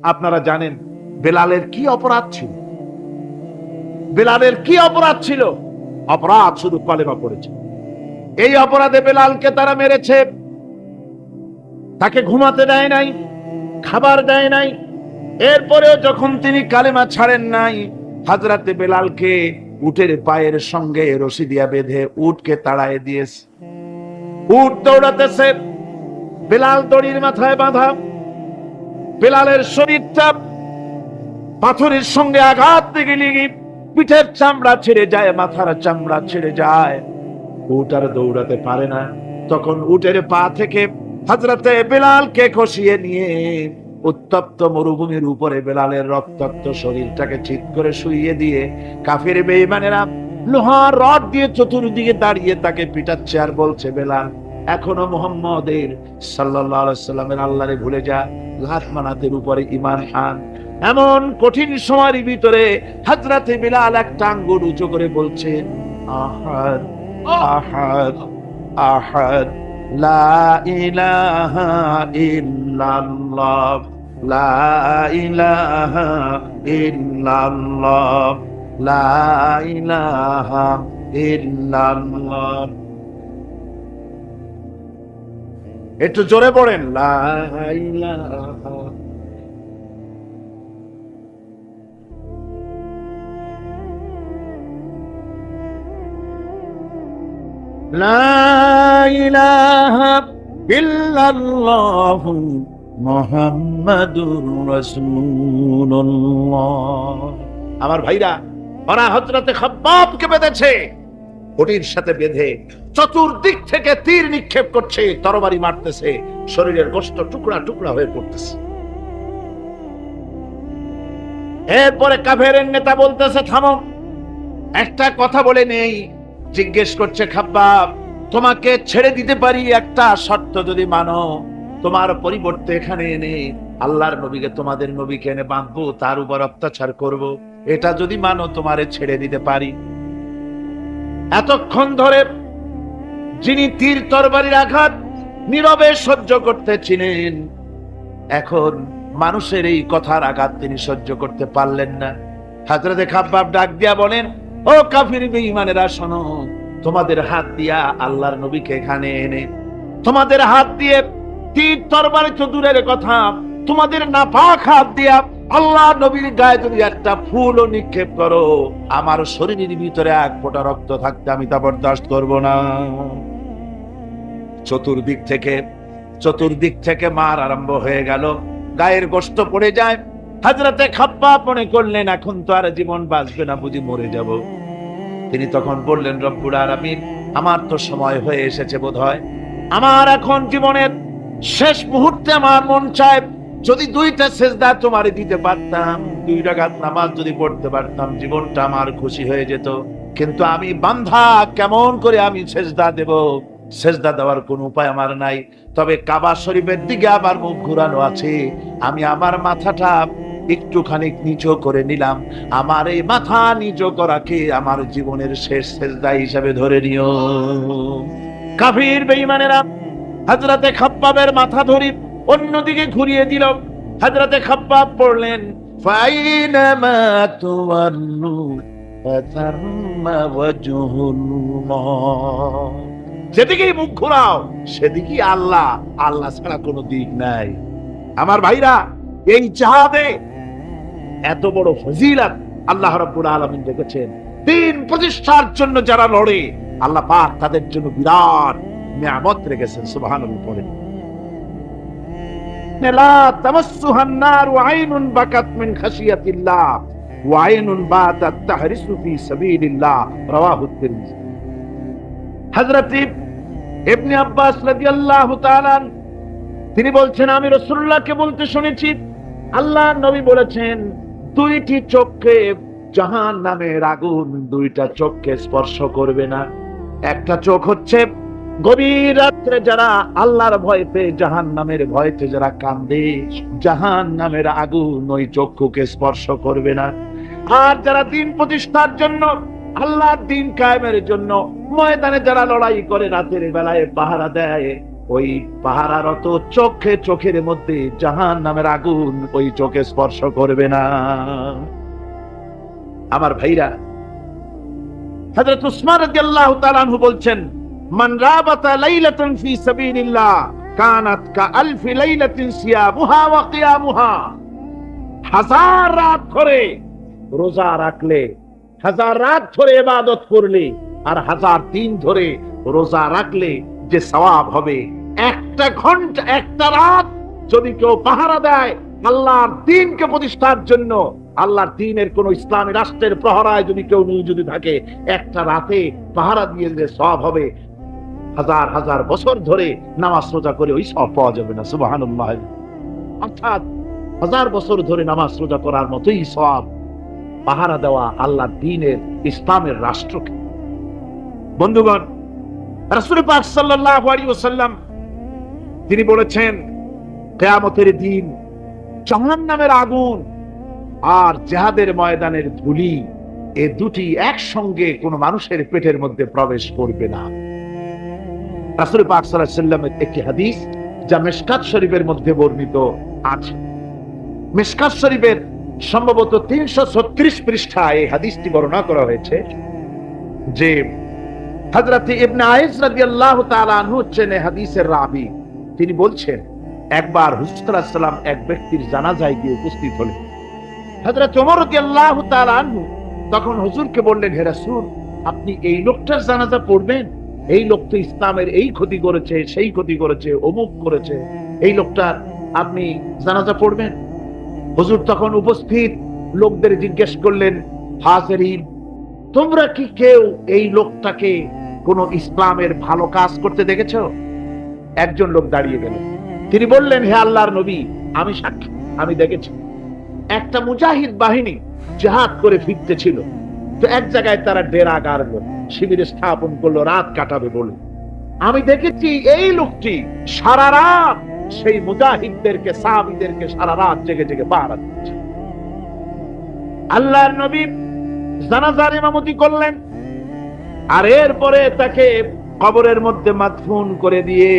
আপনারা জানেন বেলালের কি অপরাধ ছিল? বেলালের কি অপরাধ ছিল? অপরাধ শুধু কলেমা পড়েছে। এই অপরাধে বেলালকে তারা মেরেছে। তাকে ঘুমাতে দেয় নাই, খাবার দেয় নাই। এরপরেও যখন তিনি কালেমা ছাড়েন নাই, হযরতে বেলালকে উটের পায়ের সঙ্গে রশি দিয়া বেঁধে উটকে তাড়ায় দিয়েছে। উট দৌড়াতেছে, বেলাল দড়ির মাথায় বাঁধা। বেলালের শরীরটা পাথরের সঙ্গে আঘাত থেকে লেগে পিঠের চামড়া ছেড়ে যায়, মাথার চামড়া ছেড়ে যায়। উট আর দৌড়াতে পারে না। তখন উটের পা থেকে হযরতে বেলালকে খসিয়ে নিয়ে উত্তপ্ত মরুভূমির উপরে বেলালের রক্তাক্ত শরীরটাকে চিৎ করে শুইয়ে দিয়ে কাফির বেঈমানেরা লোহার রড দিয়ে চতুর্দিকে দাঁড়িয়ে তাকে পিটাচ্ছে আর বলছে, বেলাল এখনো মুহাম্মদের সাল্লাল্লাহু আলাইহি সাল্লামের আল্লাহরে ভুলে যা, লাত মানাতের উপরে ঈমান আন। এমন কঠিন সময়ের ভিতরে হযরতে বেলাল একটা আঙ্গুল উঁচু করে বলছেন, আহাদ আহাদ আহাদ, লা ইলাহা ইল্লাল্লাহ, লা ইলাহা ইল্লাল্লাহ, লা ইলাহা ইল্লাল্লাহ। একটু জোরে পড়েন, লা ইলাহা। লা ইলাহা ইল্লাল্লাহু মুহাম্মাদুর রাসূলুল্লাহ। আমার ভাইরা, ওরা হযরতে খাব্বাবকে বেঁধেছে, ওটির সাথে বেঁধে চতুর্দিক থেকে তীর নিক্ষেপ করছে, তরবারি মারতেছে, শরীরের গোশত টুকরা টুকরা হয়ে পড়তেছে। এরপরে কাফেরের নেতা বলতেছে, থামো, একটা কথা বলে নেই। জিজ্ঞেস করছে, খাব্বাব তোমাকে ছেড়ে দিতে পারি একটা শর্ত যদি মানো। তোমার পরিবর্তে এখানে এনে আল্লাহর নবীকে, তোমাদের নবীকে এনে বাঁধবো, তার উপর অত্যাচার করব। এটা যদি মানো তোমারে ছেড়ে দিতে পারি। এতক্ষণ ধরে যিনি তীর তরবারির আঘাত নীরবে সহ্য করতেছিলেন, এখন মানুষের এই কথার আঘাত তিনি সহ্য করতে পারলেন না। হযরতে খাব্বাব ডাক দিয়া বলেন, ও কাফির বেঈমানেরা শোনো, তোমাদের হাত দিয়া আল্লাহর নবীকে এখানে এনে, তোমাদের হাত দিয়ে তীর তরবারি তো দূরের কথা, তোমাদের নাপাক হাত দিয়া আল্লাহ নবীর গায়ে যদি একটা ফুলও নিক্ষেপ করো, আমার শরীরের ভিতরে এক ফোঁটা রক্ত থাকতে আমি তা বরদাস্ত করব না। চতুর্দিক থেকে মার আরম্ভ হয়ে গেল, গায়ের গোশত পড়ে যায়। হযরতে খাব্বাব মনে করলেন এখন তো আর জীবন বাঁচবে না, বুঝি মরে যাব। তিনি তখন বললেন, রব্বুল আলামিন, আমার তো সময় হয়ে এসেছে বোধহয়। আমার এখন জীবনের শেষ মুহূর্তে আমার মন চায় যদি দুইটা সেজদা তোমারে দিতে পারতাম, 2 রাকাত নামাজ যদি পড়তে পারতাম, জীবনটা আমার খুশি হয়ে যেত। কিন্তু আমি বান্ধা, কেমন করে আমি সেজদা দেব? সেজদা দেওয়ার কোন উপায় আমার নাই। তবে কাবা শরীফের দিকে আমার মুখ ঘুরানো আছে, আমি আমার মাথাটা একটুখানি নিচু করে নিলাম। আমার এই মাথা নিচু করাকে আমার জীবনের শেষ সেজদা হিসাবে ধরে নিও। কাফির বেঈমানেরা হযরতে খাব্বাবের মাথা ধরে অন্যদিকে ঘুরিয়ে দিল। হযরতে খাব্বাব পড়লেন, ফাইনামা তুওয়াল্লু ফাতাম্মা ওয়াজহুল্লাহ। যেদিকেই মুখ ঘোরাও সেদিকেই আল্লাহ, আল্লাহ ছাড়া কোনো দিক নাই। আমার ভাইরা, এই জিহাদে এত বড় ফজিলত আল্লাহ রাব্বুল আলামিন রেখেছেন। দ্বীন প্রতিষ্ঠার জন্য যারা লড়ে, আল্লাহ পাক তাদের জন্য বিরাট নিয়ামত রেখেছেন। সুবহানাল্লাহ পড়েন, লা তামাসসুহান নার ওয়া আইনুন বাকাত মিন খাশিয়াতিল্লাহ ওয়া আইনুন বাতাত তাহরিসু ফি সাবিলিল্লাহ। রাওয়াহু তিরমিজি। হযরত ইবনে আব্বাস রাদিয়াল্লাহু তাআলা তিনি বলছেন, আমি রাসূলুল্লাহকে বলতে শুনেছি, আল্লাহ নবী বলেছেন, 2টি চোখকে জাহান্নামের আগুন 2টা চোখকে স্পর্শ করবে না। একটা চোখ হচ্ছে গভীর রাত্রে যারা আল্লাহর ভয় পেয়ে জাহান্নামের ভয়তে যারা কাঁদে, জাহান্নামের আগুন ওই চক্ষুকে স্পর্শ করবে না। আর যারা দ্বীন প্রতিষ্ঠার জন্য, আল্লাহর দ্বীন কায়েমের জন্য ময়দানে যারা লড়াই করে, রাতের বেলায় পাহারা দেয়, ওই পাহারারত চোখের মধ্যে জাহান্নামের আগুন ওই চোখে স্পর্শ করবে না। আমার ভাইরা, হযরত উসমান রাদিয়াল্লাহু তাআলা আনহু বলছেন, মান রাবাতা লাইলাতান ফি সাবিলিল্লাহ কানাত কাআলফি লাইলাতিন সিয়ামুহা ওয়া কিয়ামুহা। হাজার রাত ধরে রোজা রাখলে, হাজার রাত ধরে ইবাদত করলে, আর হাজার দিন ধরে রোজা রাখলে যে সওয়াব হবে, একটা ঘন্টা একটা রাত যদি কেউ পাহারা দেয় আল্লাহর দ্বীনকে প্রতিষ্ঠার জন্য, আল্লাহর দ্বীনের কোন ইসলামী রাষ্ট্রের প্রহরায় যদি কেউ নিয়োজিত থাকে, একটা রাতে পাহারা দিয়ে যে সওয়াব হবে, হাজার হাজার বছর ধরে নামাজ রোজা করে ওই সওয়াব পাওয়া যাবে না। সুবহানাল্লাহ। অর্থাৎ হাজার বছর ধরে নামাজ রোজা করার মতোই সওয়াব পাহারা দেওয়া আল্লাহর দ্বীনের ইসলামের রাষ্ট্রকে। বন্ধুগণ, রাসূল পাক সাল্লাল্লাহু আলাইহি ওয়াসাল্লাম তিনি বলেছেন, কিয়ামতের দিন জাহান্নামের আগুন আর জিহাদের ময়দানের ধুলি, এই দুটি একসঙ্গে কোন মানুষের পেটের মধ্যে প্রবেশ করবে না। রাসূল পাক সাল্লাল্লাহু আলাইহি ওয়াসাল্লামের একটি হাদিস যা মিশকাত শরীফের মধ্যে বর্ণিত আছে। মিশকাত শরীফের সম্ভবত 336 পৃষ্ঠায় এই হাদিসটি বর্ণনা করা হয়েছে যে হযরত ইবনে আইস রাদিয়াল্লাহু তাআলা আনহু হচ্ছেন এই হাদিসের রাবী। তিনি বলছেন, একবার হুজুর সাল্লাল্লাহু আলাইহি ওয়াসাল্লাম এক ব্যক্তির জানাজায় গিয়ে উপস্থিত হলেন। হযরত ওমর রাদিয়াল্লাহু তাআলা আনহু তখন হুজুরকে বললেন, হে রাসূল, আপনি এই লোকটার জানাজা পড়বেন? এই লোক তো ইসলামের এই ক্ষতি করেছে, সেই ক্ষতি করেছে, অমুক করেছে, এই লোকটার আপনি জানাজা পড়বেন? হুজুর তখন উপস্থিত লোকদের জিজ্ঞেস করলেন, হাজিরিন, তোমরা কি কেউ এই লোকটাকে কোন ইসলামের ভালো কাজ করতে দেখেছো? একজন লোক দাঁড়িয়ে গেল। তিনি বললেন, হে আল্লাহর নবী, আমি সাক্ষী, আমি দেখেছি। একটা মুজাহিদ বাহিনী জিহাদ করে ফিরতেছিল, তো এক জায়গায় তারা ডেরা গাড়লো, শিবির স্থাপন করলো, রাত কাটাবে বলে। আমি দেখেছি এই লোকটি সারা রাত সেই মুজাহিদদেরকে, সাহাবীদেরকে সারা রাত জেগে জেগে পাহারা দিচ্ছে। আল্লাহর নবী জানাজার ইমামতি করলেন, আর এরপরে তাকে কবরের মধ্যে মাদফুন করে দিয়ে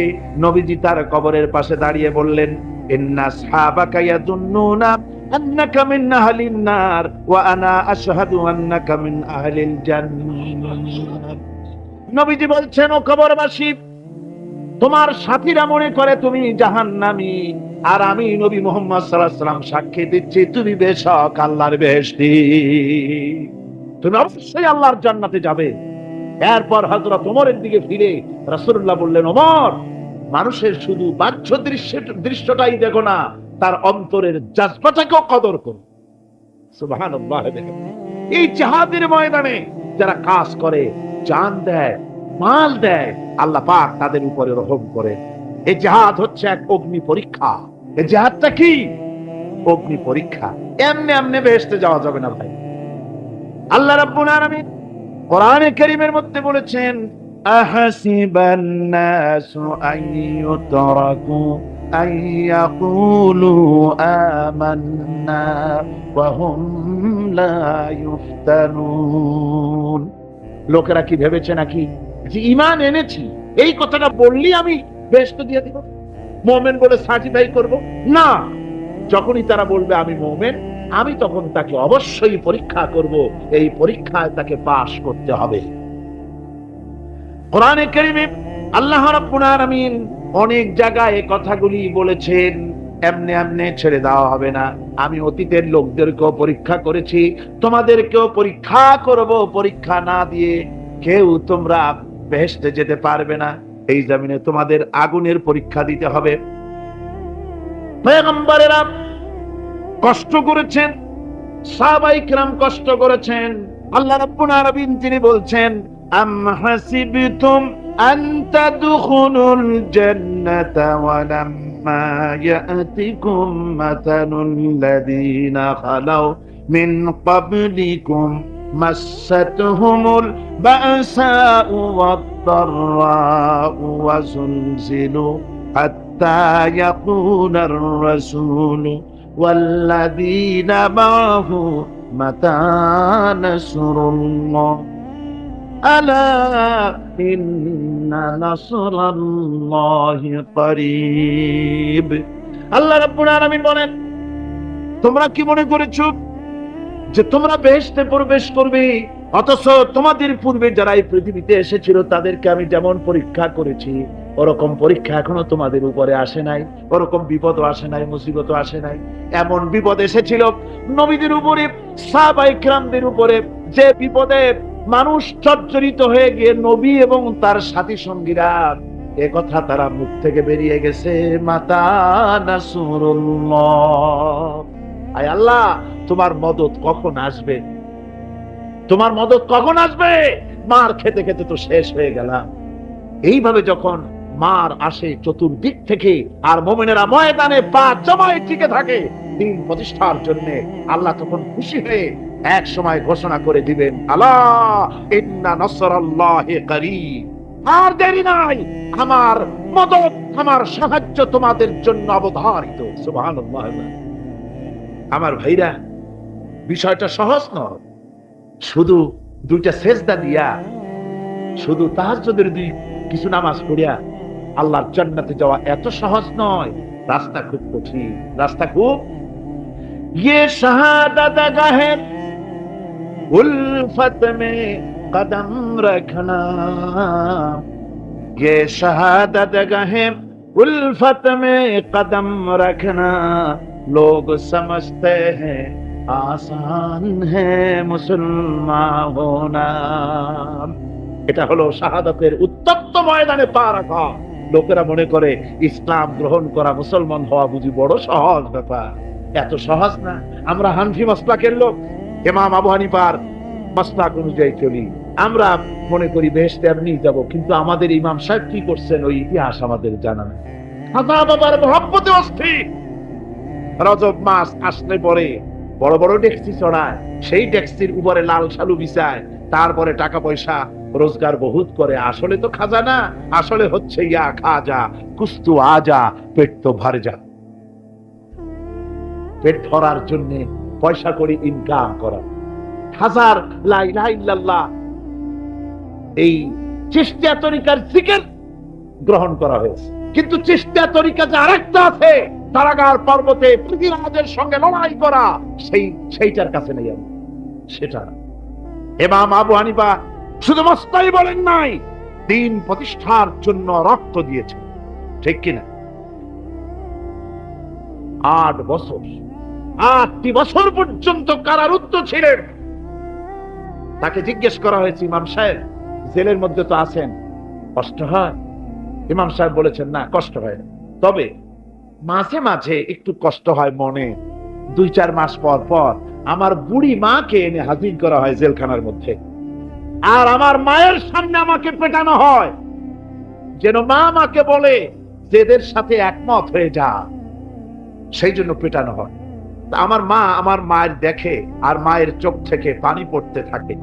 নবীজি তার কবরের পাশে দাঁড়িয়ে বললেন, ইন্না আসহাবাকা ইয়াযুন্নুনা আন্নাকা মিন আহলিন নার ওয়া আনা আশহাদু আন্নাকা মিন আহলিল জান্নাহ। নবীজি বলছেন, ও কবরবাসী, তোমার সাথীরা মনে করে তুমি জাহান্নামী, আর আমি নবী মুহাম্মদ সাল্লাল্লাহু আলাইহি ওয়াসাল্লাম সাক্ষী দিচ্ছি তুমি বেশক আল্লাহর বেহেশতি, তুমি অবশ্যই আল্লাহর জান্নাতে যাবে। এরপর হযরত ওমরের দিকে ফিরে রাসূলুল্লাহ বললেন, ওমর, মানুষের শুধু বাহ্য দৃশ্যটাই দেখো না, তার অন্তরের জজবাটাকেও কদর করো। সুবহানাল্লাহ। এই জিহাদের ময়দানে যারা কাজ করে, জান দেয়, মাল দেয়, আল্লাহ পাক তাদের উপরে রহম করে। এই জিহাদ হচ্ছে এক অগ্নি পরীক্ষা। এই জিহাদটা কি? অগ্নি পরীক্ষা। এমনি এমনি বেহেশতে যাওয়া যাবে না ভাই। আল্লাহ রাব্বুল আলামিন কোরআনে কারীমের মধ্যে বলেছেন, আহাসিবান নাসু আইয়ুতরাকু আইয়াকুলু আমান্না ওয়া হুম লা ইফতানুন। লোকেরা কি ভেবেছে নাকি যে ঈমান এনেছি, এই কথাটা বললি আমি বেহেশত দিয়ে দিব, মুমিন বলে সার্টিফাই করব? না, যখনই তারা বলবে আমি মুমিন, আমি তখন তাকে অবশ্যই পরীক্ষা করব, এই পরীক্ষায় তাকে পাশ করতে হবে। কোরআনে কারীমে আল্লাহ রাব্বুল আলামিন অনেক জায়গায় এই কথাগুলি বলেছেন। এমনি এমনি ছেড়ে দেওয়া হবে না। আমি অতীতের লোকদেরকেও পরীক্ষা করেছি, তোমাদেরকেও পরীক্ষা করব। পরীক্ষা না দিয়ে কেউ তোমরা বেহেশতে যেতে পারবে না। এই জমিনে তোমাদের আগুনের পরীক্ষা দিতে হবে। পয়গম্বরেরা কষ্ট করেছেন, সাহাবায়ে কিরাম কষ্ট করেছেন। আল্লাহ রাব্বুল আলামিন তিনি বলছেন, আম হাসিবতুম আন তাদখুলুল জান্নাতা ওয়া লাম্মা ইয়াতিকুম মাতালুল লাযীনা খালাউ মিন ক্বাবলিকুম মাসাতহুমুল বাসাউ ওয়াদ-দাররাউ ওয়া যুলজিলু হাত্তা ইয়াকুলার রাসূলু ওয়াল্লাযীনা মা'আহু মাতা নাসরুল্লাহ। আলা ইন্না নাসরাল্লাহি করিব। আল্লাহ রাব্বুল আলামিন বলেন, তোমরা কি মনে করেছো যে তোমরা বেহেশতে প্রবেশ করবে, অথচ তোমাদের পূর্বে যারা এই পৃথিবীতে এসেছিল তাদেরকে আমি যেমন পরীক্ষা করেছি ওরকম পরীক্ষা এখনো তোমাদের উপরে আসে নাই, ওরকম বিপদও আসে নাই, মুসিবতও আসে নাই। এমন বিপদ এসেছিল নবীদের উপরে, সাহাবায়ে কিরামদের উপরে, যে বিপদে মানুষ জর্জরিত হয়ে গিয়ে নবী এবং তার সাথী সঙ্গীরা এ কথা তারা মুখ থেকে বেরিয়ে গেছে, মাতা নাসরুল্লাহ, আয় আল্লাহ তোমার মদত কখন আসবে, তোমার মদত কখন আসবে, মার খেতে খেতে তো শেষ হয়ে গেলাম। এইভাবে যখন মার আসে চতুর্দিক থেকে আর মুমিনেরা ময়দানে পা জমায়ে টিকে থাকে দিন প্রতিষ্ঠার জন্য, আল্লাহ তখন খুশি হয়ে এক সময় ঘোষণা করে দিবেন, আলা ইন্না নাসরাল্লাহি করিব, আর দেরি নাই, আমার মদত আমার সাহায্য তোমাদের জন্য অবধারিত। সুবহানাল্লাহ। আমার ভাইরা, বিষয়টা সহজ নয়। শুধু দুইটা সেজদা দিয়া, শুধু তাহাজ্জুদের দুই কিছু নামাজ পড়িয়া আল্লাহর জান্নাতে যাওয়া এত সহজ নয়, রাস্তা খুব কঠিন, রাস্তা খুব। ये शहादत गाहे उल्फत में कदम रखना, ये शहादत गाहे उल्फत में कदम रखना, लोग समझते हैं आसान है मुसलमान होना। এটা হলো শাহাদাতের উত্তপ্ত ময়দানে পা রাখা। লোকেরা মনে করে ইসলাম গ্রহণ করা, মুসলমান হওয়া বুঝি বড় সহজ ব্যাপার। এত সহজ না। আমরা হানফি মাসলাকের লোক, ইমাম আবু হানিফার মাসলাক অনুযায়ী চলি। আমরা মনে করি বেহেশতে এমনি যাব, কিন্তু আমাদের ইমাম সাহেব কি করছেন ওই ইতিহাস আমাদের জানা নেই। খাজা বাবার মহব্বতে অস্থির। রজব মাস আসলে পরে বড় বড় ডেক্সি চড়ায়, সেই ডেক্সির উপরে লাল শালু বিছায়, তারপরে টাকা পয়সা রোজগার বহুত করে। আসলে তো খাজা না, আসলে হচ্ছে ইয়া খাজা কুস্তু আজা, পেট তো ভরে যা। পেট ভরার জন্য পয়সা করে ইনকাম করা। হাজার লা ইলাহা ইল্লাল্লাহ এই চিশতিয়া তরিকার জিকির গ্রহণ করা হয়েছে, কিন্তু চিশতিয়া তরিকা যে আরেকটা আছে, তারাগার পর্বতে পৃথিবীরাজের সঙ্গে লড়াই করা, সেইটার কাছে নেই। সেটা ইমাম আবু হানিফা শুধু মস্তাই বলেন নাই, দিন প্রতিষ্ঠার জন্য রক্ত দিয়েছে, ঠিক কিনা? 8 বছর, 8টি বছর পর্যন্ত কারারুদ্ধ ছিলেন। তাকে জিজ্ঞেস করা হয়েছে, ইমাম সাহেব জেলের মধ্যে তো আছেন, কষ্ট হয়? ইমাম সাহেব বলেছেন, না কষ্ট হয় না, তবে মাঝে মাঝে একটু কষ্ট হয় মনে। 2-4 মাস পর পর আমার বুড়ি মাকে এনে হাজির করা হয় জেলখানার মধ্যে, আর আমার মায়ের সামনে আমাকে পেটানো হয়, যেন মা আমাকে বলে যে এদের সাথে একমত হয়ে যা, সেই জন্য পেটানো হয়। আমার মা আমার মায়ের দেখে আর মায়ের চোখ থেকে পানি পড়তে থাকে,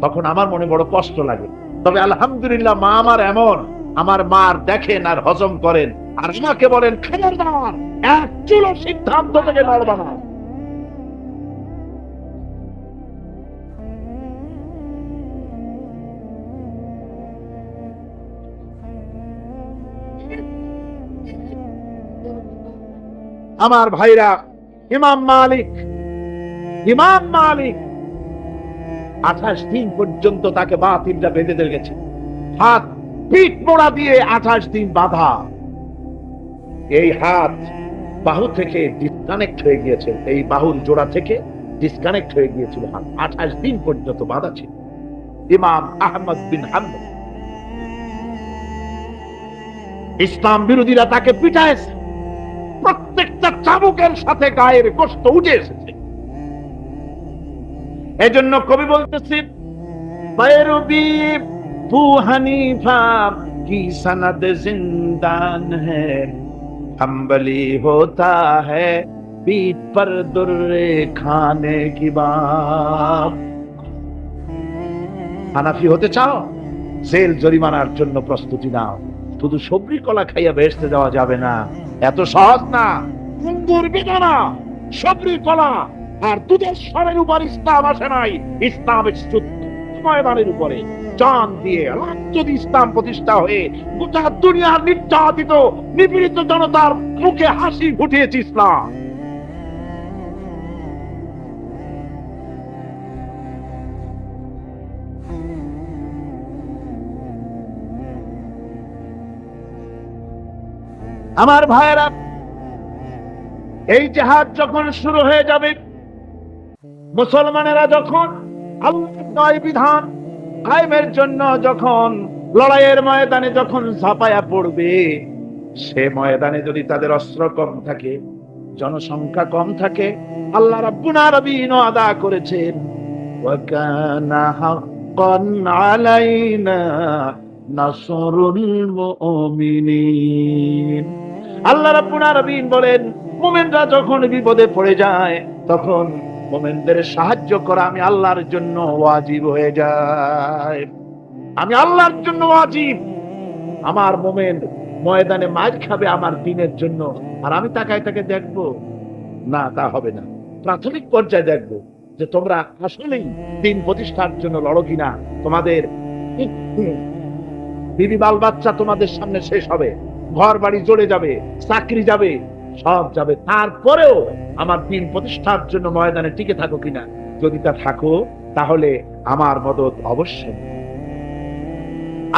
তখন আমার মনে বড় কষ্ট লাগে। তবে আলহামদুলিল্লাহ মা আমার এমন, আমার মার দেখেন আর হজম করেন, আর আমাকে বলেন খবরদার এক চুলো সিদ্ধান্ত থেকে নড়বা না। আমার ভাইরা, ইমাম মালিক 28 দিন পর্যন্ত তাকে বাতিলরা বেঁধে দিয়ে গেছে, হাত পিঠ মোড়া দিয়ে 28 দিন বাঁধা। এই হাত বাহু থেকে ডিসকানেক্ট হয়ে গিয়েছে, এই বাহুর জোড়া থেকে ডিসকানেক্ট হয়ে গিয়েছিল হাত, 28 দিন পর্যন্ত বাঁধা ছিল। ইমাম আহমদ বিন হাম্বল, ইসলাম বিরোধীরা তাকে পিটাইছে, প্রত্যেকটা চাবুকের সাথে গায়ের গোশত উঠে এসেছে। এজন্য কবি বলতেছি, बैरूबी अबू हनीफा की सनद जिंदान है, हम्बली होता है पीठ पर दुर्रे खाने की बात। হানাফি হতে চাও, জেল জরিমানার জন্য প্রস্তুতি নাও। শুধু সবরি কলা খাইয়া বেহেশতে যাওয়া যাবে না, এত সহজ না। কুঙ্গুর বেদানা, সবরি কলা আর দুধের স্বরের উপর ইসলাম আসে নাই। ইসলাম ময়দানের উপরে জান দিয়ে যদি ইসলাম প্রতিষ্ঠা হয়ে গোটা দুনিয়ার নির্যাতিত নিপীড়িত জনতার মুখে হাসি ফুটিয়েছে ইসলাম। আমার ভাইয়েরা, এই জিহাদ যখন শুরু হয়ে যাবে, মুসলমানেরা যখন আল্লাহর নয় বিধান কায়েমের জন্য যখন লড়াইয়ের ময়দানে যখন ঝাঁপায়া পড়বে, সে ময়দানে যদি তাদের অস্ত্র কম থাকে, জনসংখ্যা কম থাকে, আল্লাহ রাব্বুল আলামিন ওয়াদা করেছেন ওয়া কানা হাক্কান আলাইনা নাসরুল মুমিনিন। আল্লাহ রাব্বুল আলামিন বলেন, মুমিনরা যখন বিপদে পড়ে যায় তখন মুমিনদের সাহায্য করা আমি আল্লাহর জন্য ওয়াজিব হয়ে যায়। আমি আল্লাহর জন্য ওয়াজিব। আমার মুমিন ময়দানে মার খাবে আমার দ্বীনের জন্য, আর আমি তাকায় তাকে দেখবো না, তা হবে না। প্রাথমিক পর্যায়ে দেখবো যে তোমরা আসলেই দ্বীন প্রতিষ্ঠার জন্য লড়ো কিনা। তোমাদের বিবি বাল বাচ্চা তোমাদের সামনে শেষ হবে, ঘর বাড়ি জ্বলে যাবে, চাকরি যাবে, সব যাবে, তারপরেও আমার দ্বীন প্রতিষ্ঠার জন্য ময়দানে টিকে থাকো কিনা। যদি তা থাকো তাহলে আমার মদদ অবশ্যই।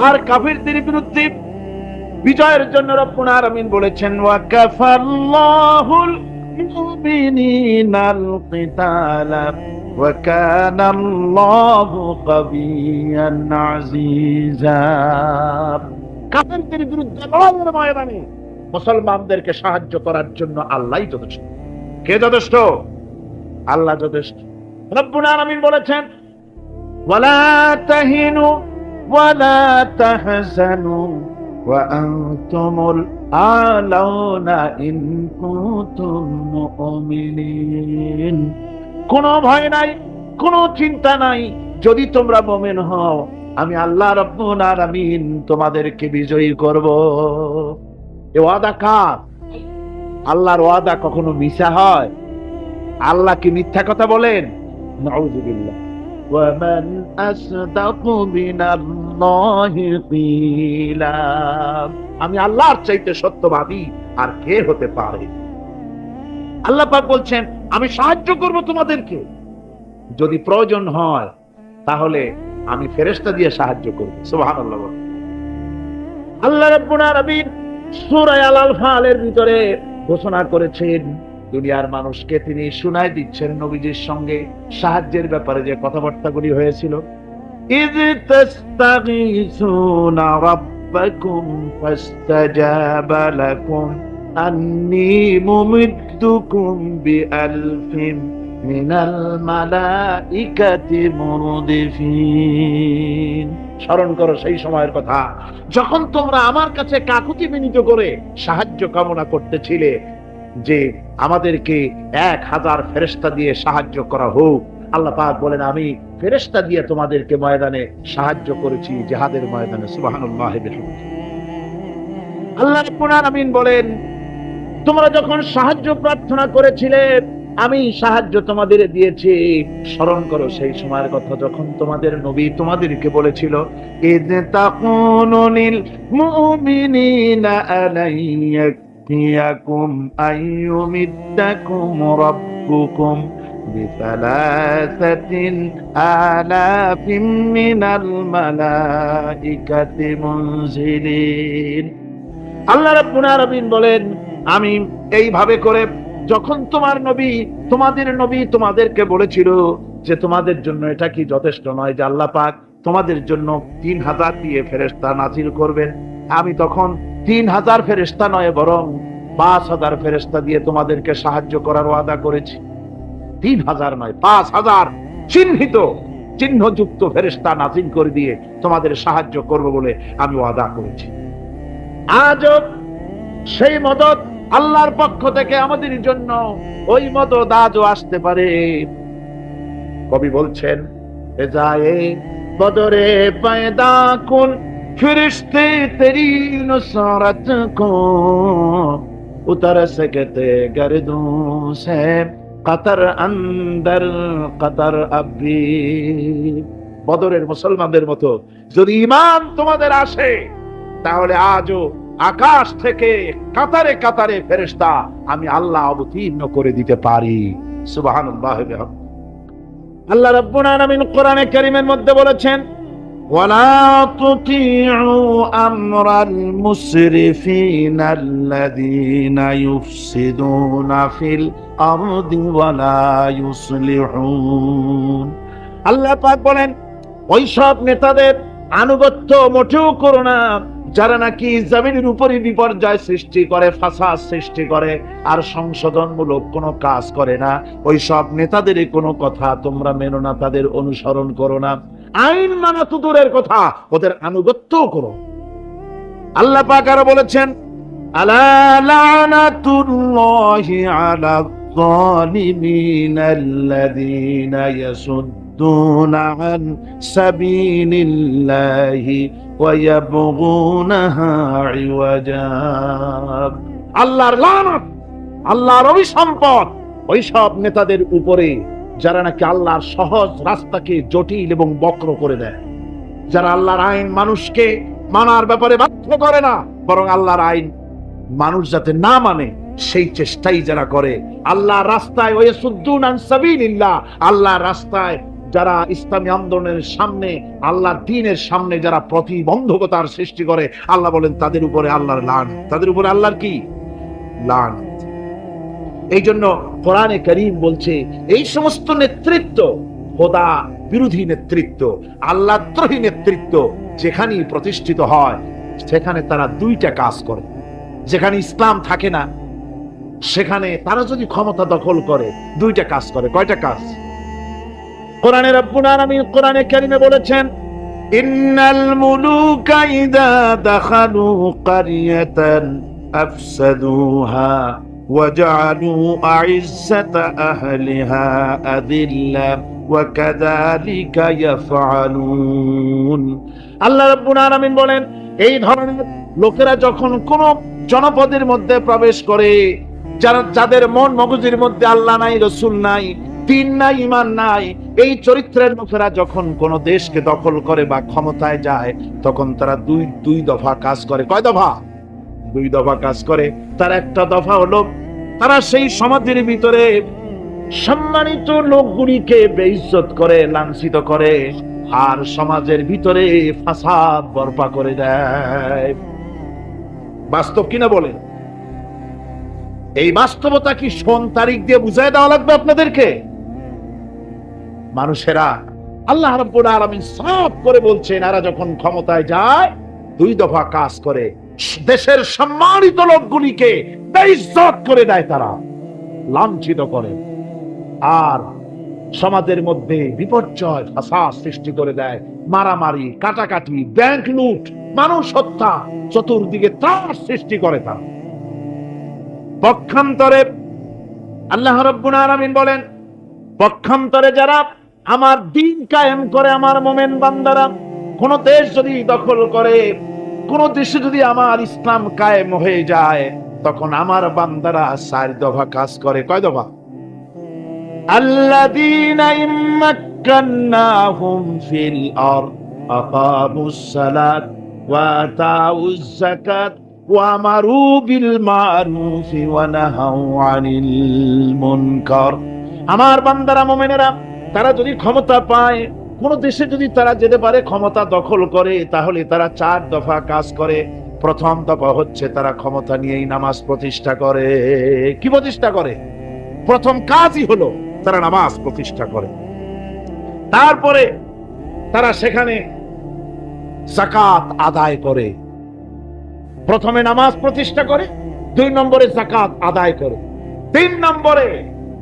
আর কাফিরদের বিরুদ্ধে বিজয়ের জন্য রব্বুল আলামিন বলেছেন ওয়া কাফাল্লাহুল মুমিনিনাল কিতালা ওয়া কানাল্লাহু কাবিয়ান আজিজা। কাফিরদের বিরুদ্ধে লড়াইয়ের ময়দানে মুসলমানদেরকে সাহায্য করার জন্য আল্লাহই যথেষ্ট। কে যথেষ্ট? আল্লাহ যথেষ্ট। রব্বুল আলামিন বলেছেন ওয়ালা তাহিনু ওয়ালা তাহজানু ওয়া আনতুমুল আলাউনা ইন কুনতুম মুমিনিন। কোনো ভয় নাই, কোনো চিন্তা নাই, যদি তোমরা মুমিন হও আমি আল্লাহ রাব্বুল আলামিন তোমাদেরকে বিজয়ী করব। এ ওয়াদা কার? আল্লাহর ওয়াদা কখনো মিথ্যা হয়? আল্লাহ কি মিথ্যা কথা বলেন? নাউযুবিল্লাহ। ওয়া মান আসদাকু মিনাল্লাহি কিলা। আমি আল্লাহর চাইতে সত্যবাদী আর কে হতে পারে? আল্লাহ পাক বলছেন আমি সাহায্য করব তোমাদেরকে, যদি প্রয়োজন হয় তাহলে আমি ফেরেশতা দিয়ে সাহায্য করব। সুবহানাল্লাহ। আল্লাহ রাব্বুল আলামিন সূরা আল-আনফালের ভিতরে ঘোষণা করেছেন, দুনিয়ার মানুষকে তিনি শুনায় দিচ্ছেন নবীজির সঙ্গে সাহায্যের ব্যাপারে যে কথাবার্তাগুলি হয়েছিল। ইয তাস্তাগীসুনা রাব্বাকুম ফাস্তাজাবা লাকুম আন্নী মুমিদ্দুকুম বিআলফিন মিনাল মালাইকাতি মুরদিফিন। স্মরণ করো সেই সময়ের কথা যখন তোমরা আমার কাছে কাকুতি বিনীত করে সাহায্য কামনা করতেছিলে যে আমাদেরকে 1000 ফেরেশতা দিয়ে সাহায্য করা হোক। আল্লাহ পাক বলেন আমি ফেরেশতা দিয়ে তোমাদেরকে ময়দানে সাহায্য করেছি, জিহাদের ময়দানে। সুবহানাল্লাহ। আল্লাহ রাব্বুল আলামিন বলেন তোমরা যখন সাহায্য প্রার্থনা করেছিলে আমি সাহায্য তোমাদের দিয়েছি। স্মরণ করো সেই সময়ের কথা যখন তোমাদের নবী তোমাদেরকে বলেছিল ইয তাকুনুল মুমিনিনা আলাইয়াকুম আইয়ুমিদ্দাকুম রাব্বুকুম বিসালাসাতিন আলাফিন মিনাল মালাইকাতি মুনজিলিন। আল্লাহ রাব্বুল আলামিন বলেন আমি এইভাবে করে যখন তোমার নবী তোমাদেরকে বলেছিল যে তোমাদের জন্য এটা কি যথেষ্ট নয় যে আল্লাহ পাক তোমাদের জন্য 3000 দিয়ে ফেরেশতা নাযিল করবেন, আমি তখন 3000 ফেরেশতা নয় বরং 5000 ফেরেশতা দিয়ে তোমাদেরকে সাহায্য করার ওয়াদা করেছি। 3000 নয়, 5000 চিহ্নযুক্ত ফেরেশতা নাযিল করে দিয়ে তোমাদের সাহায্য করব বলে আমি ওয়াদা করেছি। আজও সেই মদদ আল্লাহর পক্ষ থেকে আমাদের জন্য ওই মদদ আজও আসতে পারে। কবি বলছেন এজায়ে বদরে পয়দা কুন ফিরিশতে তেরি নুসরত কো উতর सकते गर्दों से कतर अंदर कतर अभी। বদরের মুসলমানদের মতো যদি ঈমান তোমাদের আসে, তাহলে আজও আকাশ থেকে কাতারে কাতারে ফেরেশতা আমি আল্লাহ অবতীর্ণ করে দিতে পারি। সুবহানাল্লাহ। আল্লাহ রাব্বুল আলামিন কোরআনে কারীমের মধ্যে বলেছেন, ওয়ালা তুতিউ আমরাল মুসরিফিনা আল্লাযীনা ইউফসিদুনা ফিল আরদি ওয়ালা ইউসলিহুন। আল্লাহ পাক বলেন, ওই সব নেতাদের আনুগত্য মোটেও করো না যারা নাকি জমিনের উপরে বিপর্যয় সৃষ্টি করে, ফাসাদ সৃষ্টি করে আর সংশোধনমূলক কোনো কাজ করে না। ওই সব নেতাদের কোনো কথা তোমরা মেনো না, তাদের অনুসরণ করো না। আইন মানা তো দূরের কথা, ওদের আনুগত্যও করো। আল্লাহ পাক আরো বলেছেন, আলা লানাতুল্লাহি আলা যালিমিনা আল্লাযীনা ইয়াসুদ্দুনা আন সাবিলিল্লাহি ওয়া ইয়াবগুনাহা ইওয়াজা। আল্লাহর লানত, আল্লাহর অভিসম্পদ ওই সব নেতাদের উপরে যারা নাকি আল্লাহর সহজ রাস্তাকে জটিল এবং বক্র করে দেয়, যারা আল্লাহর আইন মানুষকে মানার ব্যাপারে বাধ্য করে না, বরং আল্লাহর আইন মানুষ যাতে না মানে সেই চেষ্টাই যারা করে। আল্লাহর রাস্তায় ওয়াসুদ্দুন আন সাবিলিল্লাহ, আল্লাহর রাস্তায় যারা ইসলামী আন্দোলনের সামনে, আল্লাহর দ্বীনের সামনে যারা প্রতিবন্ধকতার সৃষ্টি করে, আল্লাহ বলেন তাদের উপরে আল্লাহর লানত, তাদের উপরে আল্লাহর কি লানত। এই জন্য কোরআনে কারীম বলছে এই সমস্ত নেতৃত্ব খোদা বিরোধী নেতৃত্ব, আল্লাহদ্রোহী নেতৃত্ব যেখানেই প্রতিষ্ঠিত হয় সেখানে তারা দুইটা কাজ করে। যেখানে ইসলাম থাকে না সেখানে তারা যদি ক্ষমতা দখল করে দুইটা কাজ করে। কয়টা কাজ? কোরআনে রব্বুল আলামিন কোরআনে কারীমে বলেছেন, ইন্নাল মুলুকা ইযা দাখালু ক্বারিয়াতান আফসাদুহা ওয়াজআলু আইজ্জাতা আহলিহা আযিল্লা ওয়া কাযালিকা ইয়াফআলুন। আল্লাহ রাব্বুল আলামিন বলেন, এই ধরনের লোকেরা যখন কোন জনপদের মধ্যে প্রবেশ করে, যাদের মন মগজের মধ্যে আল্লাহ নাই, রাসূল নাই, দ্বীন নাই, ঈমান নাই, এই চরিত্রের লোকেরা যখন কোন দেশকে দখল করে বা ক্ষমতায় যায়, তখন তারা দুই দফা কাজ করে। কয় দফা? দুই দফা কাজ করে। তার একটা দফা হলো তারা সেই সমাজের ভিতরে সম্মানিত লোকগুলিকে বেইজ্জত করে, লাঞ্ছিত করে, আর সমাজের ভিতরে ফাসাদ বরপা করে দেয়। বাস্তব কিনা বলেন? এই বাস্তবতা কি সোন তারিখ দিয়ে বুঝাই দেওয়া লাগবে আপনাদেরকে? মানুষেরা আল্লাহ রাব্বুল আলামিন সাফ করে বলছেন, এরা যখন ক্ষমতায় যায় দুই দফা কাজ করে। দেশের সম্মানিত লোকগুলিকে বেইজ্জত করে দেয়, তারা লাঞ্ছিত করে, আর সমাজের মধ্যে বিপর্যয় ফাসাদ সৃষ্টি করে দেয়। মারামারি, কাটাকাটি, ব্যাংক লুট, মানুষ হত্যা, চতুর্দিকে ত্রাস সৃষ্টি করে তারা। পক্ষান্তরে আল্লাহ রাব্বুল আলামিন বলেন, পক্ষান্তরে যারা আমার দ্বীন কায়েম করে, আমার মুমিন বান্দারা কোন দেশ যদি দখল করে, কোন দেশে যদি আমার ইসলাম কায়েম হয়ে যায়, তখন আমার বান্দারা চার দফা কাজ করে। কয় দফা? আল্লাযীনা ইম্মাক্কান্নাহুম ফিল আরদ আকামুস সালাত ওয়া আতাউজ যাকাত ওয়া আমারু বিল মারুফি ওয়া নাহাউ আনিল মুনকার। আমার বান্দারা মুমিনেরা তারা যদি ক্ষমতা পায়, কোন দেশে যদি তারা যেতে পারে, ক্ষমতা দখল করে, তাহলে তারা চার দফা কাজ করে। প্রথম দফা হচ্ছে তারা ক্ষমতা নিয়েই নামাজ প্রতিষ্ঠা করে। কি প্রতিষ্ঠা করে? প্রথম কাজই হলো তারা নামাজ প্রতিষ্ঠা করে। তারপরে তারা সেখানে যাকাত আদায় করে। প্রথমে নামাজ প্রতিষ্ঠা করে, 2 নম্বরে যাকাত আদায় করে, 3 নম্বরে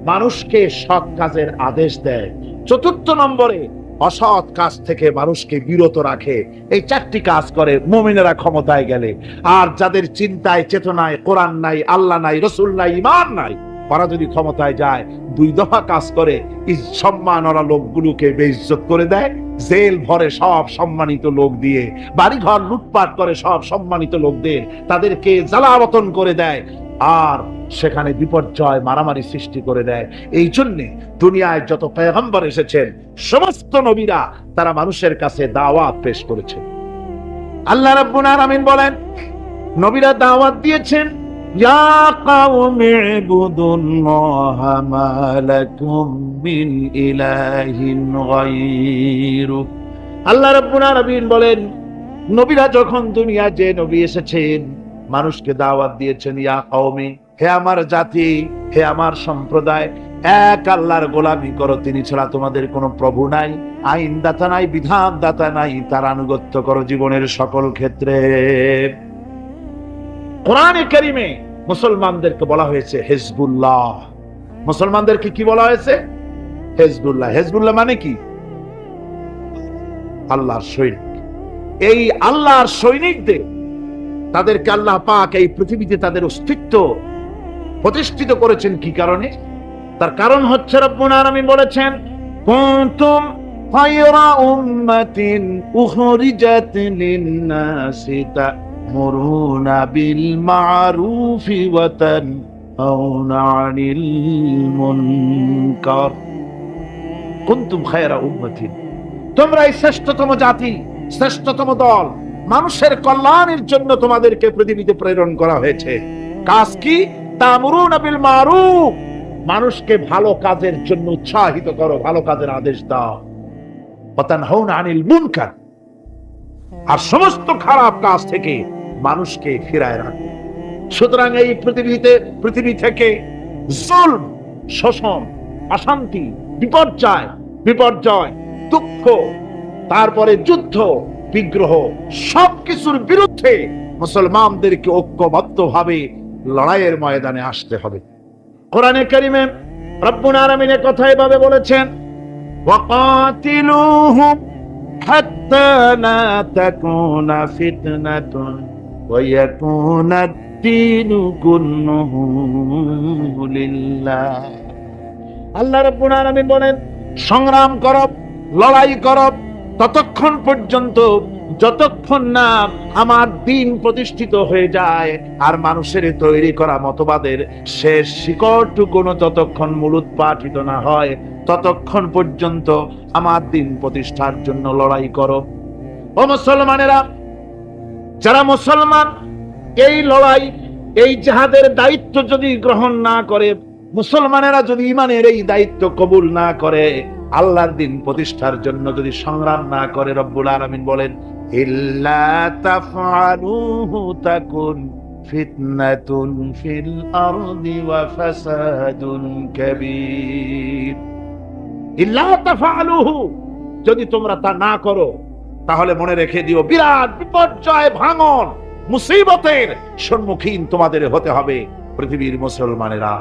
মানুষকে সৎ কাজের আদেশ দেয়, 4 নম্বরে অসৎ কাজ থেকে মানুষকে বিরত রাখে। এই 4টি কাজ করে মুমিনেরা ক্ষমতায় গেলে। আর যাদের চিন্তায় চেতনায় কোরআন নাই, আল্লাহ নাই, রাসূল নাই, ঈমান নাই, তারা যদি ক্ষমতায় যায় 2 দফা কাজ করে। সম্মানওয়ালা লোকগুলোকে বেইজ্জত করে দেয়, জেল ভরে সব সম্মানিত লোক দিয়ে, বাড়িঘর লুটপাট করে সব সম্মানিত লোকদের, তাদেরকে জ্বালাবতন করে দেয়, আর সেখানে বিপর্যয় মারামারি সৃষ্টি করে দেয়। এই জন্যে দুনিয়ায় যত পয়গম্বর এসেছেন সমস্ত নবীরা তারা মানুষের কাছে দাওয়াত পেশ করেছেন। আল্লাহ রাব্বুল আলামিন বলেন, নবীরা দাওয়াত দিয়েছেন, ইয়া কাওমি ইবুদুল্লাহা মা লাকুম মিন ইলাহিন গায়রু। আল্লাহ রাব্বুল আলামিন বলেন, নবীরা যখন দুনিয়ায় যে নবী এসেছেন মানুষকে দাওয়াত দিয়েছেন, ইয়া কওমি, হে আমার জাতি, হে আমার সম্প্রদায়, এক আল্লাহর গোলামি করো, তিনি ছাড়া তোমাদের কোনো প্রভু নাই, আইনদাতা নাই, বিধানদাতা নাই, তার আনুগত্য করো জীবনের সকল ক্ষেত্রে। কোরআনে কারিমে মুসলমানদেরকে বলা হয়েছে হিজবুল্লাহ। মুসলমানদেরকে কি বলা হয়েছে? হিজবুল্লাহ। হিজবুল্লাহ মানে কি? আল্লাহর সৈনিক। এই আল্লাহর সৈনিকদের, তাদেরকে আল্লাহ পাক এই পৃথিবীতে তাদের অস্তিত্ব প্রতিষ্ঠিত করেছেন কি কারণে? তার কারণ হচ্ছে রব্বুল আলামিন বলেছেন, কুনতুম খায়রা উম্মাতিন উখরিজাত লিন-নাসি তা'মুরুনা বিল মা'রুফি ওয়া তানহাউনা 'আনিল মুনকার। কুনতুম খায়রা উম্মাতিন, তোমরা এই শ্রেষ্ঠতম জাতি, শ্রেষ্ঠতম দল, মানুষের কল্যাণের জন্য তোমাদেরকে পৃথিবীতে প্রেরণ করা হয়েছে। কাজ কি? তা'মুরুনা বিল মা'রুফ, মানুষকে ভালো কাজের জন্য উৎসাহিত করো, ভালো কাজের আদেশ দাও। ওয়া তানহাউনা আনিল মুনকার, আর সমস্ত খারাপ কাজ থেকে মানুষকে ফিরায় রাখো। সুতরাং এই পৃথিবী থেকে জুলম, শোষণ, অশান্তি, বিপর্যয়, দুঃখ, তারপরে যুদ্ধ, বিগ্রহ, সবকিছুর বিরুদ্ধে মুসলমানদেরকে ঐক্যবদ্ধভাবে লড়াইয়ের ময়দানে আসতে হবে। কোরআনে কারিমে রব্বুল আলামিন কথা এভাবে বলেছেন, ওয়াকাতিলুহুম হাত্তা লা তাকুনা ফিতনাতুন ওয়া ইয়াকুনাদ দীনু কুল্লুহু লিল্লাহ। আল্লাহ রাব্বুল আলামিন বলেন, সংগ্রাম করো, লড়াই করো ততক্ষণ পর্যন্ত যতক্ষণ না আমার দ্বীন প্রতিষ্ঠিত হয়ে যায় আর মানুষের তৈরি করা মতবাদের শেষ শিকড়টুকুনো যতক্ষণ মূলোৎপাটিত না হয় ততক্ষণ পর্যন্ত আমার দ্বীন প্রতিষ্ঠার জন্য লড়াই করো। ও মুসলমানেরা, যারা মুসলমান এই লড়াই, এই জিহাদের দায়িত্ব যদি গ্রহণ না করে, মুসলমানেরা যদি ঈমানের এই দায়িত্ব কবুল না করে, আল্লাহর দ্বীন প্রতিষ্ঠার জন্য যদি সংগ্রাম না করে, রব্বুল আলামিন বলেন, ইল্লা তাফআলুহু তাকুন ফিতনাতুন ফিল আরদি ওয়া ফাসাদুন কাবীর। ইল্লা তাফআলুহু, যদি তোমরা তা না করো তাহলে মনে রেখে দিও বিরাট বিপর্যয়, ভাঙন, মুসিবতের সম্মুখীন তোমাদের হতে হবে। পৃথিবীর মুসলমানেরা,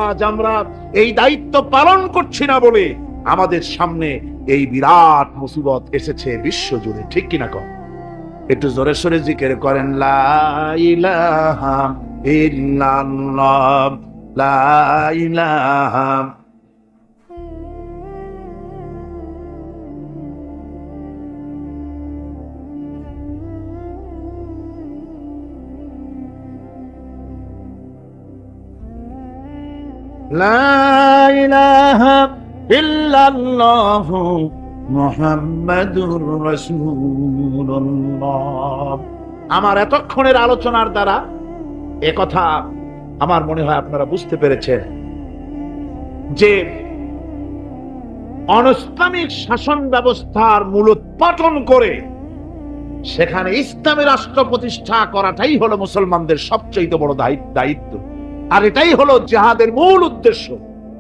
আজ আমরা এই দায়িত্ব পালন করছি না বলে আমাদের সামনে এই বিরাট মুসিবত এসেছে বিশ্ব জুড়ে, ঠিক কিনা কম? একটু জোরে সোরে জিকির করেন, লা ইলাহা ইল্লাল্লাহ, লা ইলাহা। লা ইলাহা ইল্লাল্লাহু মুহাম্মাদুর রাসূলুল্লাহ। আমার এতক্ষণের আলোচনার দ্বারা একথা আমার মনে হয় আপনারা বুঝতে পেরেছেন যে অনৈসলামিক শাসন ব্যবস্থার মূলোৎপাটন করে সেখানে ইসলামী রাষ্ট্র প্রতিষ্ঠা করাটাই হলো মুসলমানদের সবচেয়ে বড় দায়িত্ব। আর এটাই হলো জিহাদের মূল উদ্দেশ্য।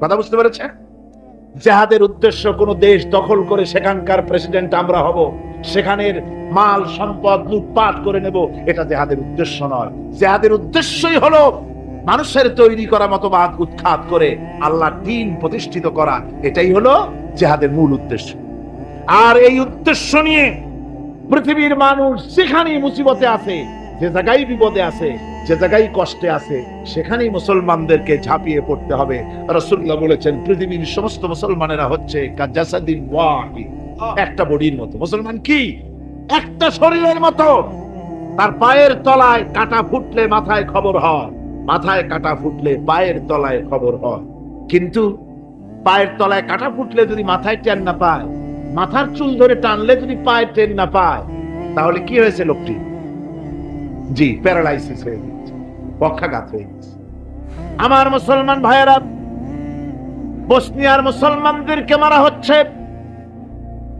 কথা বুঝতে পেরেছেন? জিহাদের উদ্দেশ্য কোন দেশ দখল করে সেখানকার প্রেসিডেন্ট আমরা হব, সেখানের মাল সম্পদ লুটপাট করে নেব, এটা জিহাদের উদ্দেশ্য নয়। জিহাদের উদ্দেশ্যই হলো মানুষের তৈরি করা মতবাদ উৎখাত করে আল্লাহর দ্বীন প্রতিষ্ঠিত করা। এটাই হলো জিহাদের মূল উদ্দেশ্য। আর এই উদ্দেশ্য নিয়ে পৃথিবীর মানুষ যেখানেই মুসিবতে আছে, যে জায়গায় বিপদে আছে, যে জায়গায় কষ্টে আছে, সেখানেই মুসলমানদেরকে ঝাঁপিয়ে পড়তে হবে। রাসূলুল্লাহ বলেছেন, পৃথিবীর সমস্ত মুসলমানেরা হচ্ছে কাজাসাদিন ওয়াহিদ, একটা বডির মতো। মুসলমান কি? একটা শরীরের মতো। তার পায়ের তলায় কাটা ফুটলে মাথায় খবর হয়, মাথায় কাটা ফুটলে পায়ের তলায় খবর হয়, কিন্তু পায়ের তলায় কাটা ফুটলে যদি মাথায় টেন না পায়, মাথার চুল ধরে টানলে যদি পায়ে টেন না পায়, তাহলে কি হয়েছে লোকটি? জি, প্যারালাইসিস হয়ে গেছে, পক্ষাঘাত হয়ে গেছে। আমার মুসলমান ভাইয়েরা, বসনিয়ার মুসলমানদেরকে মারা হচ্ছে,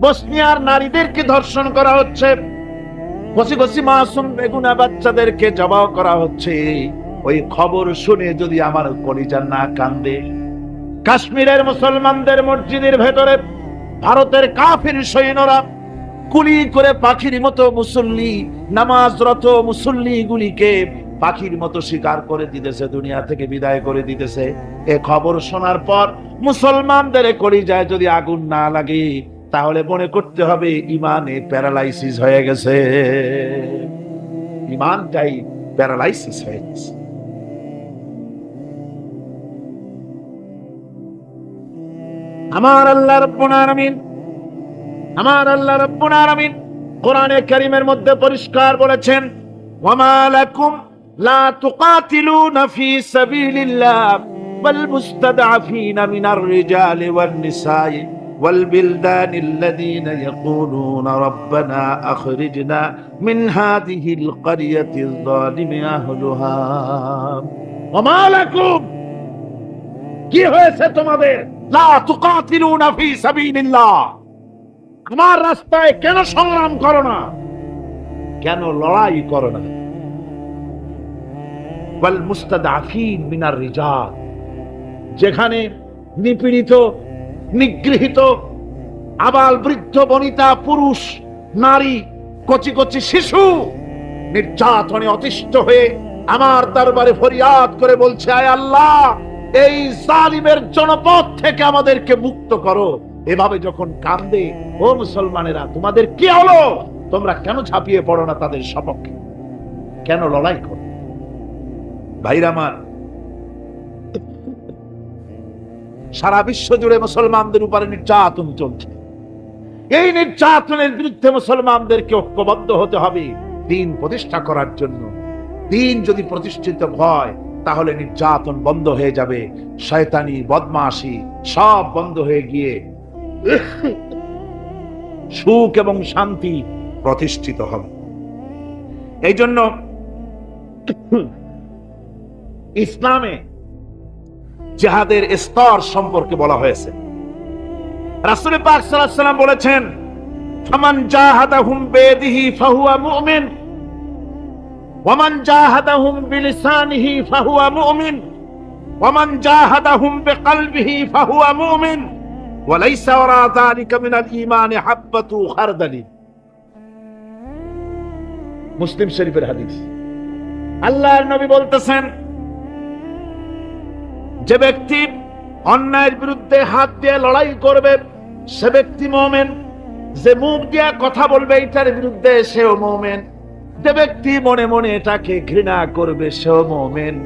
বসনিয়ার নারীদেরকে ধর্ষণ করা হচ্ছে, কচি কচি মাসুম বেগুনা বাচ্চাদেরকে জবাই করা হচ্ছে। ওই খবর শুনে যদি আমার কলিজা না কান্দে? কাশ্মীরের মুসলমানদের মসজিদের ভেতরে ভারতের কাফির সৈন্যরা গুলি করে পাখির মতো মুসল্লি, নামাজরত মুসল্লি গুলিকে পাখির মতো শিকার করে দিতেছে, দুনিয়া থেকে বিদায় করে দিতেছে। এ খবর শোনার পর মুসলমানদের কলিজায় যদি আগুন না লাগে, তাহলে মনে করতে হবে ইমানে প্যারালাইসিস হয়ে গেছে, ইমানটাই প্যারালাইসিস হয়ে গেছে। আমার আল্লাহ রাব্বুল আলামিন, আমার আল্লাহ রাব্বুল আলামিন কোরআনে কারীমের মধ্যে পরিষ্কার বলেছেন, ওয়ামা লাকুম লা তুকাতিলুনা ফি সাবিলিল্লাহ ওয়াল মুস্তাদআফিনা মিনার রিজালি ওয়ান নিসাই ওয়াল বিলদানিল্লাযীনা ইয়াকুলুনা রাব্বানা আখরিজনা মিন হাযিহিল ক্বরিয়াতিয যালিমি আহলুহা। ওয়ামা লাকুম, কি হয়েছে তোমাদের? লা তুকাতিলুনা ফি সাবিলিল্লাহ, আমার রাস্তায় কেন সংগ্রাম করো না, কেন লড়াই করো না? ওয়াল মুস্তাদআফিন মিনার রিজাল, যেখানে নিপীড়িত, নিগৃহীত, আবাল বৃদ্ধ বনিতা, পুরুষ নারী, কচি কচি শিশু নির্যাতনে অতিষ্ঠ হয়ে আমার দরবারে ফরিয়াদ করে বলছে, আয় আল্লাহ, এই জালিমের জনপদ থেকে আমাদেরকে মুক্ত করো। এভাবে যখন কান্দে, ও মুসলমানেরা, তোমাদের কি হলো? তোমরা কেন ঝাঁপিয়ে পড়ো না তাদের সপক্ষে, কেন লড়াই করো? ভাইরা আমার, সারা বিশ্ব জুড়ে মুসলমানদের উপরে নির্যাতন চলছে। এই নির্যাতনের বিরুদ্ধে মুসলমানদেরকে ঐক্যবদ্ধ হতে হবে দ্বীন প্রতিষ্ঠা করার জন্য। দ্বীন যদি প্রতিষ্ঠিত হয়, তাহলে নির্যাতন বন্ধ হয়ে যাবে, শয়তানি বদমাশি সব বন্ধ হয়ে গিয়ে সুখ এবং শান্তি প্রতিষ্ঠিত হবে। এই জন্য ইসলামে জিহাদের স্তর সম্পর্কে বলা হয়েছে। রাসূল পাক সাল্লাল্লাহু আলাইহি ওয়াসাল্লাম বলেছেন, ফামান জাহাদাহুম বিয়াদিহি ফাহুয়া মুমিন ওয়ামান জাহাদাহুম বিলিসানিহি ফাহুয়া মুমিন ওয়ামান জাহাদাহুম বিকলবিহি ফাহুয়া মুমিন ওয়া লাইসা ওয়ারা যালিকা মিনাল ঈমানি হাব্বাতু খারদালি। মুসলিম শরীফের হাদিস। আল্লাহর নবী বলতেছেন, যে ব্যক্তি অন্যায়ের বিরুদ্ধে হাত দিয়ে লড়াই করবে সে ব্যক্তি মুমিন, যে মুখ দিয়ে কথা বলবে এটার বিরুদ্ধে সেও মুমিন, যে ব্যক্তি মনে মনে এটাকে ঘৃণা করবে সেও মুমিন।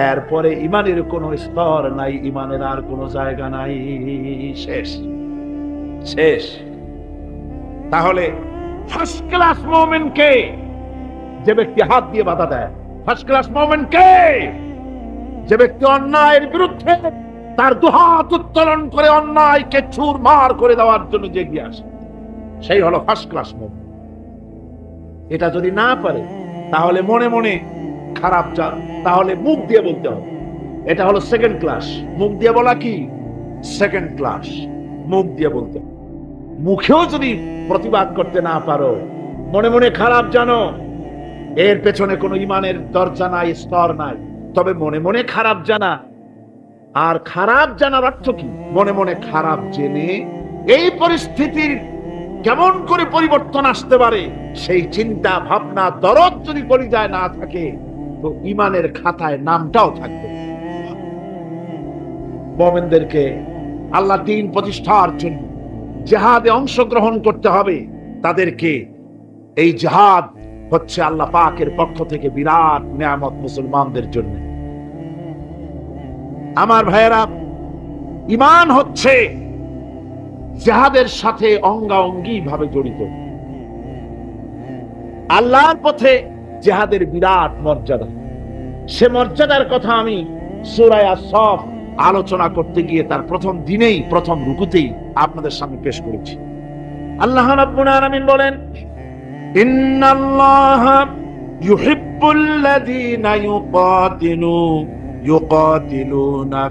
এরপরে ইমানের কোনো স্তর নাই, ইমানের আর কোনো জায়গা নাই, শেষ শেষ। তাহলে ফার্স্ট ক্লাস মুমিন কে? যে ব্যক্তি হাত দিয়ে বাধা দেয়। ফার্স্ট ক্লাস মুমিন কে? যে ব্যক্তি অন্যায়ের বিরুদ্ধে তার দুহাত উত্তোলন করে অন্যায়কে চুরমার করে দেওয়ার জন্য এগিয়ে আসে, সেই হলো ফার্স্ট ক্লাস মুমিন। এটা যদি না পারে, তাহলে মনে মনে খারাপ যা, তাহলে মুখ দিয়ে বলতে হবে। এটা হলো সেকেন্ড ক্লাস। মুখ দিয়ে বলা কি? Second class. মুখ দিয়ে বলতে, মুখেও যদি প্রতিবাদ করতে না পারো, মনে মনে খারাপ জানো, এর পেছনে কোনো ইমানের দরজা নাই, স্তর নাই। তবে মনে মনে খারাপ জানা, আর খারাপ জানার অর্থ কি? মনে মনে খারাপ জেনে এই পরিস্থিতির কেমন করে পরিবর্তন আসতে পারে সেই চিন্তা ভাবনা দরদ যদি কলিজায় না থাকে, তো ইমানের খাতায় নামটাও থাকবে। মুমিনদেরকে আল্লাহ দ্বীন প্রতিষ্ঠার জন্য জিহাদে অংশগ্রহণ করতে হবে। তাদেরকে এই জিহাদ হচ্ছে আল্লাহ পাকের পক্ষ থেকে বিরাট নিয়ামত মুসলমানদের জন্য। আমার ভাইয়েরা, ঈমান হচ্ছে জিহাদের সাথে অঙ্গাঅঙ্গি ভাবে জড়িত। আল্লাহর পথে জিহাদের বিরাট মর্যাদা। সে মর্যাদার কথা আমি সূরা আস-সাফ আলোচনা করতে গিয়ে তার প্রথম দিনেই প্রথম রুকুতেই আপনাদের সামনে পেশ করেছি। আল্লাহ রাব্বুল আলামিন বলেন, ইন্নাল্লাহা ইউহিব্বুল্লাযীনা ইউকাতিলুনা